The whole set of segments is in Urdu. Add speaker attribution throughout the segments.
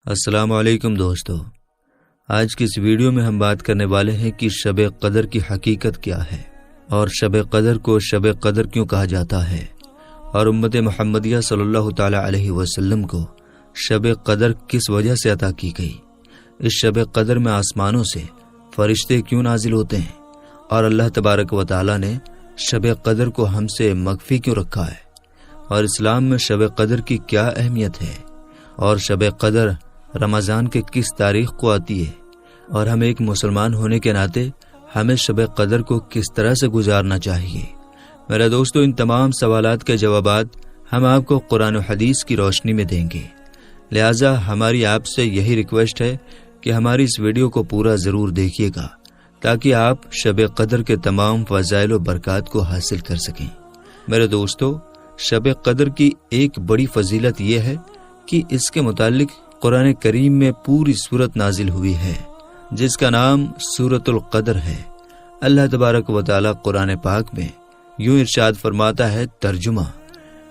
Speaker 1: السلام علیکم دوستو، آج کی اس ویڈیو میں ہم بات کرنے والے ہیں کہ شب قدر کی حقیقت کیا ہے اور شب قدر کو شب قدر کیوں کہا جاتا ہے، اور امت محمدیہ صلی اللہ تعالی علیہ وسلم کو شب قدر کس وجہ سے عطا کی گئی، اس شب قدر میں آسمانوں سے فرشتے کیوں نازل ہوتے ہیں، اور اللہ تبارک و تعالی نے شب قدر کو ہم سے مخفی کیوں رکھا ہے، اور اسلام میں شب قدر کی کیا اہمیت ہے، اور شب قدر رمضان کے کس تاریخ کو آتی ہے، اور ہم ایک مسلمان ہونے کے ناطے ہمیں شب قدر کو کس طرح سے گزارنا چاہیے۔ میرے دوستو، ان تمام سوالات کے جوابات ہم آپ کو قرآن و حدیث کی روشنی میں دیں گے، لہٰذا ہماری آپ سے یہی ریکویسٹ ہے کہ ہماری اس ویڈیو کو پورا ضرور دیکھیے گا تاکہ آپ شب قدر کے تمام فضائل و برکات کو حاصل کر سکیں۔ میرے دوستو، شب قدر کی ایک بڑی فضیلت یہ ہے کہ اس کے متعلق قرآن کریم میں پوری سورت نازل ہوئی ہے جس کا نام سورۃ القدر ہے۔ اللہ تبارک و تعالی قرآن پاک میں یوں ارشاد فرماتا ہے، ترجمہ: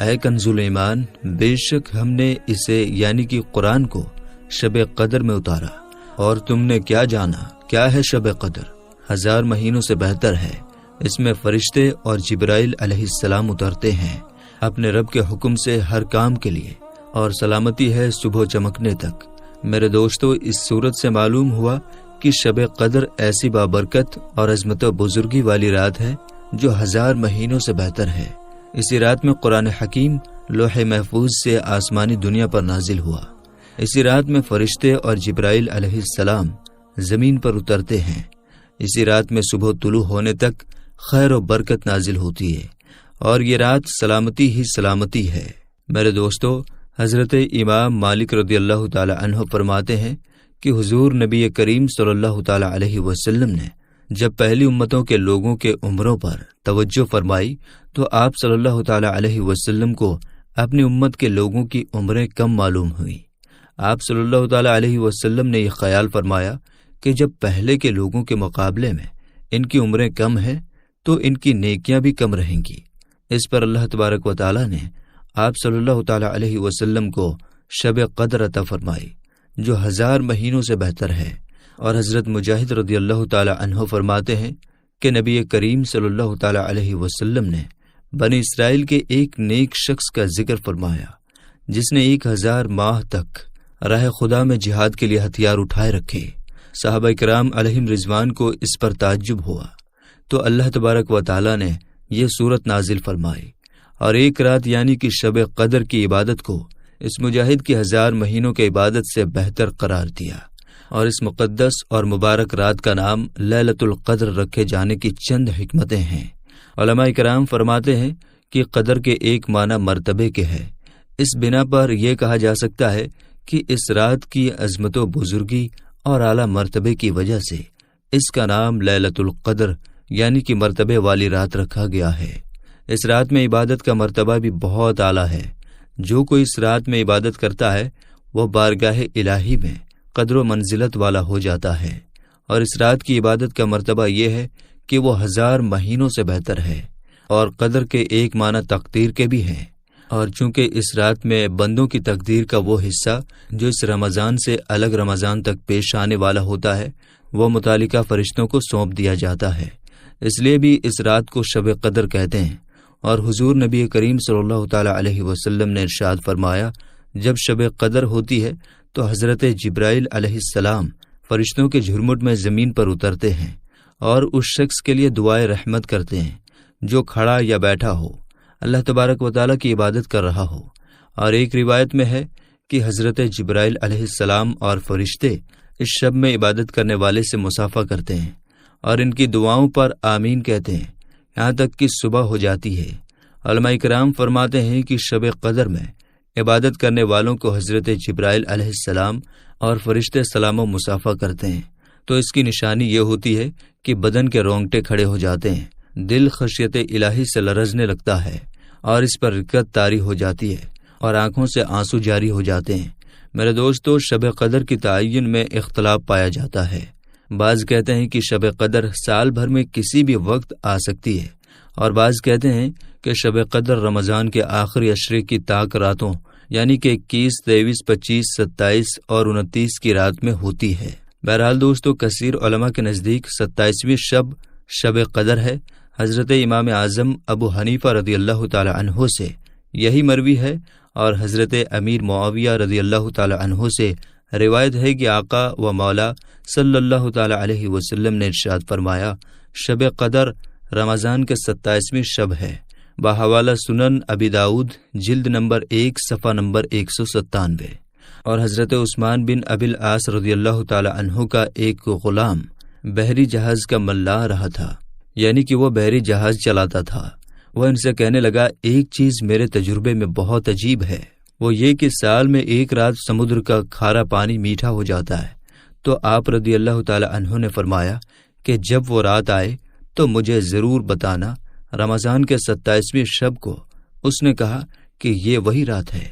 Speaker 1: اے کنز ایمان، بے شک ہم نے اسے یعنی کہ قرآن کو شب قدر میں اتارا، اور تم نے کیا جانا کیا ہے شب قدر؟ 1000 مہینوں سے بہتر ہے۔ اس میں فرشتے اور جبرائیل علیہ السلام اترتے ہیں اپنے رب کے حکم سے ہر کام کے لیے، اور سلامتی ہے صبح چمکنے تک۔ میرے دوستو، اس صورت سے معلوم ہوا کہ شب قدر ایسی بابرکت اور عظمت و بزرگی والی رات ہے جو 1000 مہینوں سے بہتر ہے۔ اسی رات میں قرآن حکیم لوح محفوظ سے آسمانی دنیا پر نازل ہوا۔ اسی رات میں فرشتے اور جبرائیل علیہ السلام زمین پر اترتے ہیں۔ اسی رات میں صبح طلوع ہونے تک خیر و برکت نازل ہوتی ہے، اور یہ رات سلامتی ہی سلامتی ہے۔ میرے دوستو، حضرت امام مالک رضی اللہ تعالی عنہ فرماتے ہیں کہ حضور نبی کریم صلی اللہ تعالی علیہ وسلم نے جب پہلی امتوں کے لوگوں کے عمروں پر توجہ فرمائی تو آپ صلی اللہ تعالی علیہ وسلم کو اپنی امت کے لوگوں کی عمریں کم معلوم ہوئیں۔ آپ صلی اللہ تعالی علیہ وسلم نے یہ خیال فرمایا کہ جب پہلے کے لوگوں کے مقابلے میں ان کی عمریں کم ہیں تو ان کی نیکیاں بھی کم رہیں گی۔ اس پر اللہ تبارک و تعالی نے آپ صلی اللہ تعالی علیہ وسلم کو شب قدر عطا فرمائی جو 1000 مہینوں سے بہتر ہے۔ اور حضرت مجاہد رضی اللہ تعالی عنہ فرماتے ہیں کہ نبی کریم صلی اللہ تعالی علیہ وسلم نے بنی اسرائیل کے ایک نیک شخص کا ذکر فرمایا جس نے 1000 ماہ تک راہ خدا میں جہاد کے لیے ہتھیار اٹھائے رکھے۔ صحابہ کرام علیہم رضوان کو اس پر تعجب ہوا تو اللہ تبارک و تعالی نے یہ سورت نازل فرمائی، اور ایک رات یعنی کہ شب قدر کی عبادت کو اس مجاہد کی 1000 مہینوں کی عبادت سے بہتر قرار دیا، اور اس مقدس اور مبارک رات کا نام لیلۃ القدر رکھے جانے کی چند حکمتیں ہیں۔ علماء کرام فرماتے ہیں کہ قدر کے ایک معنی مرتبے کے ہے۔ اس بنا پر یہ کہا جا سکتا ہے کہ اس رات کی عظمت و بزرگی اور اعلیٰ مرتبے کی وجہ سے اس کا نام لیلۃ القدر یعنی کہ مرتبے والی رات رکھا گیا ہے۔ اس رات میں عبادت کا مرتبہ بھی بہت اعلیٰ ہے۔ جو کوئی اس رات میں عبادت کرتا ہے وہ بارگاہ الہی میں قدر و منزلت والا ہو جاتا ہے، اور اس رات کی عبادت کا مرتبہ یہ ہے کہ وہ 1000 مہینوں سے بہتر ہے۔ اور قدر کے ایک معنی تقدیر کے بھی ہیں، اور چونکہ اس رات میں بندوں کی تقدیر کا وہ حصہ جو اس رمضان سے الگ رمضان تک پیش آنے والا ہوتا ہے وہ متعلقہ فرشتوں کو سونپ دیا جاتا ہے، اس لیے بھی اس رات کو شب قدر کہتے ہیں۔ اور حضور نبی کریم صلی اللہ تعالی علیہ وسلم نے ارشاد فرمایا، جب شب قدر ہوتی ہے تو حضرت جبرائیل علیہ السلام فرشتوں کے جھرمٹ میں زمین پر اترتے ہیں اور اس شخص کے لیے دعائے رحمت کرتے ہیں جو کھڑا یا بیٹھا ہو، اللہ تبارک و تعالیٰ کی عبادت کر رہا ہو۔ اور ایک روایت میں ہے کہ حضرت جبرائیل علیہ السلام اور فرشتے اس شب میں عبادت کرنے والے سے مصافحہ کرتے ہیں اور ان کی دعاؤں پر آمین کہتے ہیں یہاں تک کہ صبح ہو جاتی ہے۔ علماء کرام فرماتے ہیں کہ شب قدر میں عبادت کرنے والوں کو حضرت جبرائیل علیہ السلام اور فرشتے سلام و مصافحہ کرتے ہیں تو اس کی نشانی یہ ہوتی ہے کہ بدن کے رونگٹے کھڑے ہو جاتے ہیں، دل خشیت الہی سے لرزنے لگتا ہے، اور اس پر رکت طاری ہو جاتی ہے، اور آنکھوں سے آنسو جاری ہو جاتے ہیں۔ میرے دوستو، شب قدر کی تعین میں اختلاف پایا جاتا ہے۔ بعض کہتے ہیں کہ شب قدر سال بھر میں کسی بھی وقت آ سکتی ہے، اور بعض کہتے ہیں کہ شب قدر رمضان کے آخری عشرے کی تاک راتوں یعنی کہ 21، 23، 25، 27 اور 29 کی رات میں ہوتی ہے۔ بہرحال دوستو، کثیر علماء کے نزدیک 27ویں شب شب قدر ہے۔ حضرت امام اعظم ابو حنیفہ رضی اللہ تعالی عنہ سے یہی مروی ہے، اور حضرت امیر معاویہ رضی اللہ تعالی عنہ سے روایت ہے کہ آقا و مولا صلی اللہ تعالی علیہ وسلم نے ارشاد فرمایا، شب قدر رمضان کے 27ویں شب ہے، بحوالہ سنن ابی داؤد جلد نمبر 1 صفحہ نمبر 197۔ اور حضرت عثمان بن ابی العاص رضی اللہ تعالی عنہ کا ایک غلام بحری جہاز کا ملا رہا تھا، یعنی کہ وہ بحری جہاز چلاتا تھا۔ وہ ان سے کہنے لگا، ایک چیز میرے تجربے میں بہت عجیب ہے، وہ یہ کہ سال میں ایک رات سمندر کا کھارا پانی میٹھا ہو جاتا ہے۔ تو آپ رضی اللہ تعالی عنہ نے فرمایا کہ جب وہ رات آئے تو مجھے ضرور بتانا، رمضان کے 27ویں شب کو۔ اس نے کہا کہ یہ وہی رات ہے۔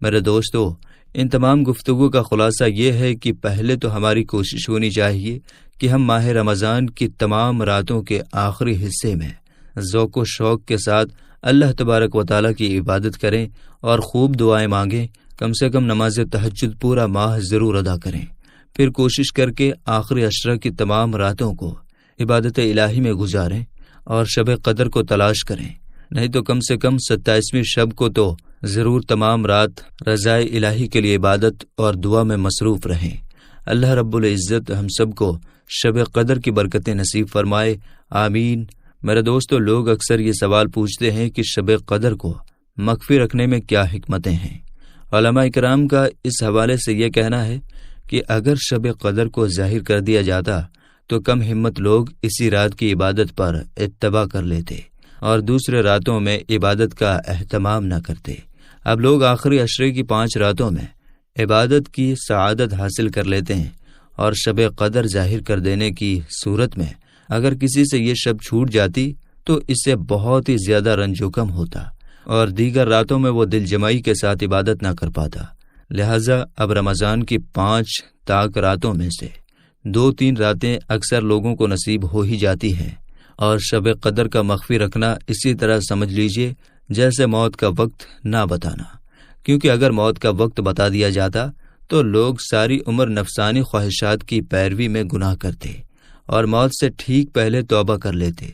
Speaker 1: میرے دوستو، ان تمام گفتگو کا خلاصہ یہ ہے کہ پہلے تو ہماری کوشش ہونی چاہیے کہ ہم ماہ رمضان کی تمام راتوں کے آخری حصے میں ذوق و شوق کے ساتھ اللہ تبارک و تعالیٰ کی عبادت کریں اور خوب دعائیں مانگیں، کم سے کم نماز تہجد پورا ماہ ضرور ادا کریں، پھر کوشش کر کے آخری عشرہ کی تمام راتوں کو عبادت الہی میں گزاریں اور شب قدر کو تلاش کریں، نہیں تو کم سے کم 27ویں شب کو تو ضرور تمام رات رضائے الہی کے لیے عبادت اور دعا میں مصروف رہیں۔ اللہ رب العزت ہم سب کو شب قدر کی برکتیں نصیب فرمائے، آمین۔ میرے دوستو، لوگ اکثر یہ سوال پوچھتے ہیں کہ شب قدر کو مخفی رکھنے میں کیا حکمتیں ہیں۔ علماء کرام کا اس حوالے سے یہ کہنا ہے کہ اگر شب قدر کو ظاہر کر دیا جاتا تو کم ہمت لوگ اسی رات کی عبادت پر اتباع کر لیتے اور دوسرے راتوں میں عبادت کا اہتمام نہ کرتے۔ اب لوگ آخری عشرے کی 5 راتوں میں عبادت کی سعادت حاصل کر لیتے ہیں، اور شب قدر ظاہر کر دینے کی صورت میں اگر کسی سے یہ شب چھوٹ جاتی تو اس سے بہت ہی زیادہ رنج و غم ہوتا، اور دیگر راتوں میں وہ دل جمعی کے ساتھ عبادت نہ کر پاتا۔ لہٰذا اب رمضان کی 5 تاک راتوں میں سے 2-3 راتیں اکثر لوگوں کو نصیب ہو ہی جاتی ہیں، اور شب قدر کا مخفی رکھنا اسی طرح سمجھ لیجئے جیسے موت کا وقت نہ بتانا، کیونکہ اگر موت کا وقت بتا دیا جاتا تو لوگ ساری عمر نفسانی خواہشات کی پیروی میں گناہ کرتے اور موت سے ٹھیک پہلے توبہ کر لیتے۔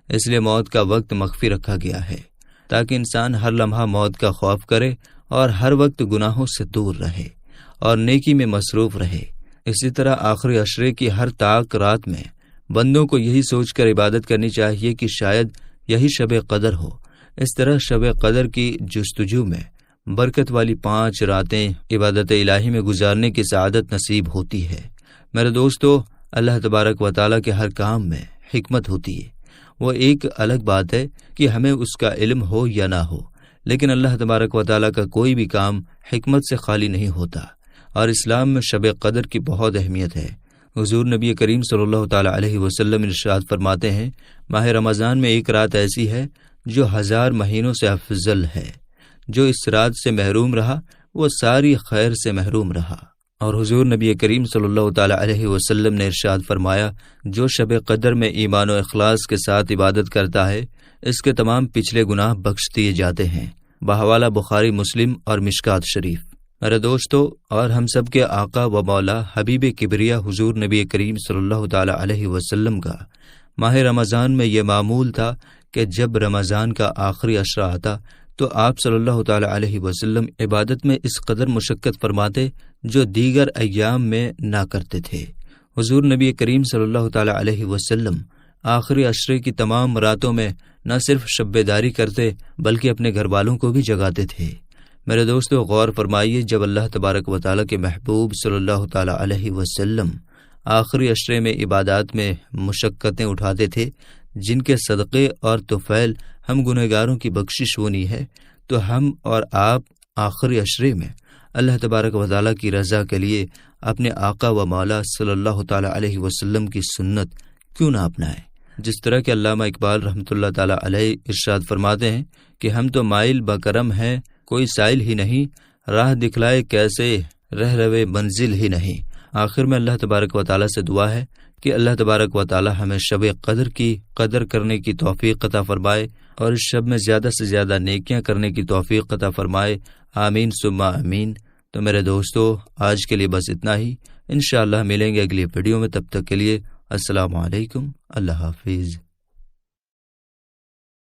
Speaker 1: اس لیے موت کا وقت مخفی رکھا گیا ہے تاکہ انسان ہر لمحہ موت کا خوف کرے اور ہر وقت گناہوں سے دور رہے اور نیکی میں مصروف رہے۔ اسی طرح آخری عشرے کی ہر تاک رات میں بندوں کو یہی سوچ کر عبادت کرنی چاہیے کہ شاید یہی شب قدر ہو۔ اس طرح شب قدر کی جستجو میں برکت والی 5 راتیں عبادت الہی میں گزارنے کی سعادت نصیب ہوتی ہے۔ میرے دوستو، اللہ تبارک و تعالیٰ کے ہر کام میں حکمت ہوتی ہے۔ وہ ایک الگ بات ہے کہ ہمیں اس کا علم ہو یا نہ ہو، لیکن اللہ تبارک و تعالیٰ کا کوئی بھی کام حکمت سے خالی نہیں ہوتا، اور اسلام میں شب قدر کی بہت اہمیت ہے۔ حضور نبی کریم صلی اللہ تعالی علیہ وسلم ارشاد فرماتے ہیں، ماہ رمضان میں ایک رات ایسی ہے جو 1000 مہینوں سے افضل ہے۔ جو اس رات سے محروم رہا وہ ساری خیر سے محروم رہا۔ اور حضور نبی کریم صلی اللہ تعالی علیہ وسلم نے ارشاد فرمایا، جو شب قدر میں ایمان و اخلاص کے ساتھ عبادت کرتا ہے اس کے تمام پچھلے گناہ بخش دیے جاتے ہیں۔ بحوالہ بخاری، مسلم اور مشکات شریف۔ میرے دوستو، اور ہم سب کے آقا و مولا حبیب کبریا حضور نبی کریم صلی اللہ تعالی علیہ وسلم کا ماہ رمضان میں یہ معمول تھا کہ جب رمضان کا آخری عشرہ آتا تو آپ صلی اللہ تعالی علیہ وسلم عبادت میں اس قدر مشقت فرماتے جو دیگر ایام میں نہ کرتے تھے۔ حضور نبی کریم صلی اللہ تعالی علیہ وسلم آخری عشرے کی تمام راتوں میں نہ صرف شب بیداری کرتے بلکہ اپنے گھر والوں کو بھی جگاتے تھے۔ میرے دوستو، غور فرمائیے، جب اللہ تبارک و تعالیٰ کے محبوب صلی اللہ تعالی علیہ وسلم آخری عشرے میں عبادات میں مشقتیں اٹھاتے تھے جن کے صدقے اور طفیل ہم گنہگاروں کی بخشش ہونی ہے، تو ہم اور آپ آخری عشرے میں اللہ تبارک و تعالیٰ کی رضا کے لیے اپنے آقا و مولا صلی اللہ تعالی علیہ وسلم کی سنت کیوں نہ اپنائیں؟ جس طرح کہ علامہ اقبال رحمۃ اللہ تعالی علیہ ارشاد فرماتے ہیں کہ ہم تو مائل بکرم ہیں، کوئی سائل ہی نہیں، راہ دکھلائے کیسے رہ روے منزل ہی نہیں۔ آخر میں اللہ تبارک و تعالیٰ سے دعا ہے کہ اللہ تبارک و تعالیٰ ہمیں شب قدر کی قدر کرنے کی توفیق عطا فرمائے اور اس شب میں زیادہ سے زیادہ نیکیاں کرنے کی توفیق عطا فرمائے۔ آمین ثم آمین۔ تو میرے دوستو، آج کے لیے بس اتنا ہی، انشاءاللہ ملیں گے اگلی ویڈیو میں، تب تک کے لیے السلام علیکم، اللہ حافظ۔